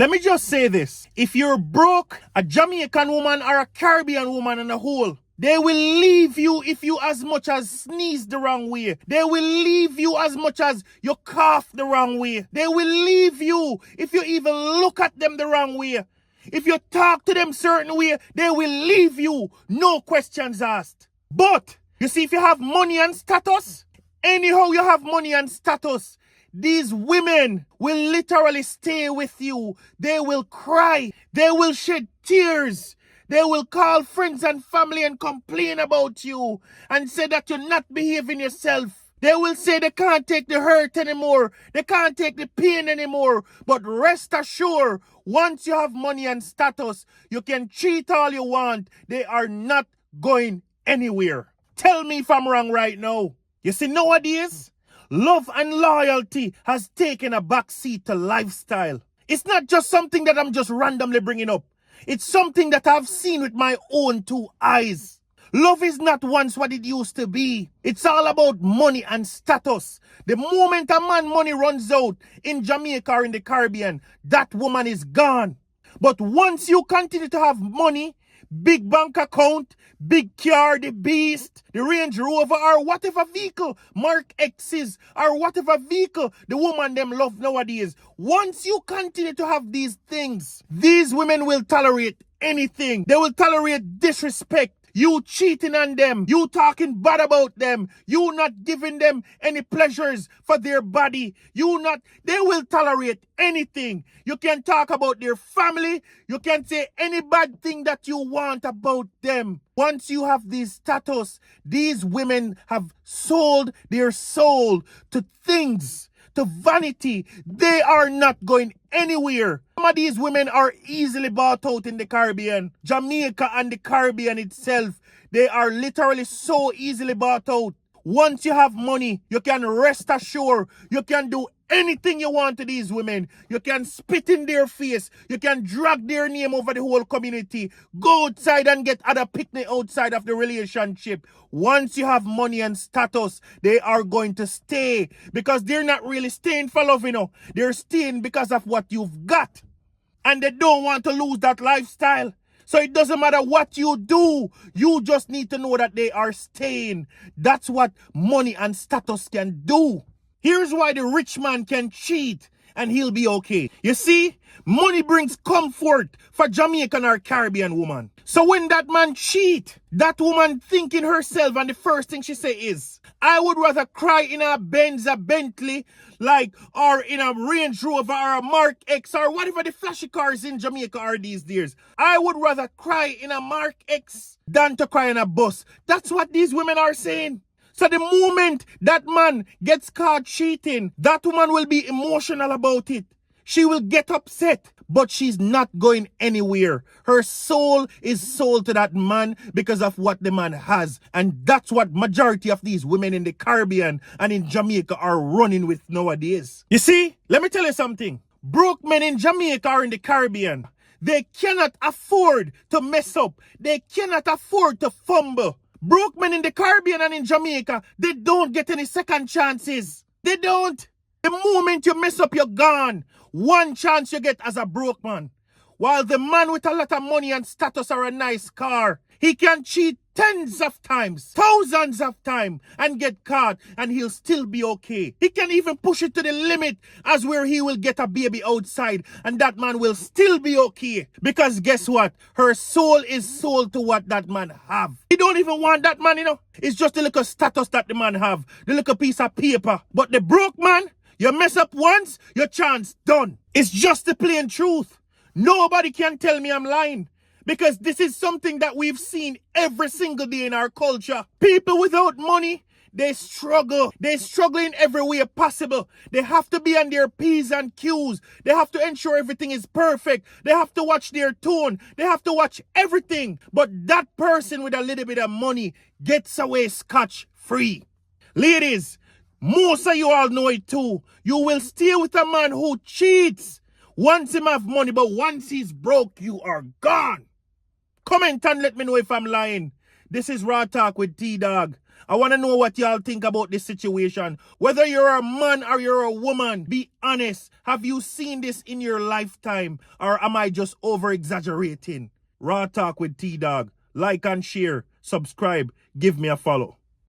Let me just say this. If you're broke, a Jamaican woman or a Caribbean woman in a whole, they will leave you if you as much as sneeze the wrong way. They will leave you as much as you cough the wrong way. They will leave you if you even look at them the wrong way. If you talk to them certain way, they will leave you. No questions asked. But, you see, if you have money and status, anyhow you have money and status, these women will literally stay with you. They will cry. They will shed tears. They will call friends and family and complain about you and say that you're not behaving yourself. They will say they can't take the hurt anymore. They can't take the pain anymore. But rest assured, once you have money and status, you can cheat all you want. They are not going anywhere. Tell me if I'm wrong right now. You see, nowadays, love and loyalty has taken a backseat to lifestyle. It's not just something that I'm just randomly bringing up. It's something that I've seen with my own two eyes. Love is not once what it used to be. It's all about money and status. The moment a man money runs out in Jamaica or in the Caribbean, that woman is gone. But once you continue to have money, big bank account, big car, the Beast, the Range Rover, or whatever vehicle, Mark X's, or whatever vehicle the woman them love nowadays. Once you continue to have these things, these women will tolerate anything. They will tolerate disrespect. You cheating on them, you talking bad about them, you not giving them any pleasures for their body, they will tolerate anything. You can talk about their family, you can say any bad thing that you want about them. Once you have this status, these women have sold their soul to things, to vanity. They are not going anywhere. Some of these women are easily bought out in the Caribbean. Jamaica and the Caribbean itself, they are literally so easily bought out. Once you have money, you can rest assured, you can do anything you want to these women. You can spit in their face. You can drag their name over the whole community. Go outside and get other picnic outside of the relationship. Once you have money and status, they are going to stay because they're not really staying for love, you know. They're staying because of what you've got. And they don't want to lose that lifestyle. So it doesn't matter what you do. You just need to know that they are staying. That's what money and status can do. Here's why the rich man can cheat and he'll be okay. You see, money brings comfort for Jamaican or Caribbean woman. So when that man cheat, that woman thinking herself and the first thing she say is, I would rather cry in a Benz, a Bentley, or in a Range Rover or a Mark X or whatever the flashy cars in Jamaica are these days. I would rather cry in a Mark X than to cry in a bus. That's what these women are saying. So the moment that man gets caught cheating, that woman will be emotional about it. She will get upset, but she's not going anywhere. Her soul is sold to that man because of what the man has. And that's what majority of these women in the Caribbean and in Jamaica are running with nowadays. You see, let me tell you something. Broke men in Jamaica or in the Caribbean, they cannot afford to mess up. They cannot afford to fumble. Broke men in the Caribbean and in Jamaica, they don't get any second chances. They don't. The moment you mess up, you're gone. One chance you get as a broke man. While the man with a lot of money and status or a nice car, he can cheat tens of times, thousands of times and get caught and he'll still be okay. He can even push it to the limit as where he will get a baby outside and that man will still be okay. Because guess what? Her soul is sold to what that man have. He don't even want that man, you know. It's just the little status that the man have, the little piece of paper. But the broke man, you mess up once, your chance done. It's just the plain truth. Nobody can tell me I'm lying. Because this is something that we've seen every single day in our culture. People without money, they struggle. They struggle in every way possible. They have to be on their P's and Q's. They have to ensure everything is perfect. They have to watch their tone. They have to watch everything. But that person with a little bit of money gets away scotch-free. Ladies, most of you all know it too. You will stay with a man who cheats. Once him have money, but once he's broke, you are gone. Comment and let me know if I'm lying. This is Raw Talk with T-Dog. I want to know what y'all think about this situation. Whether you're a man or you're a woman, be honest. Have you seen this in your lifetime? Or am I just over-exaggerating? Raw Talk with T-Dog. Like and share. Subscribe. Give me a follow.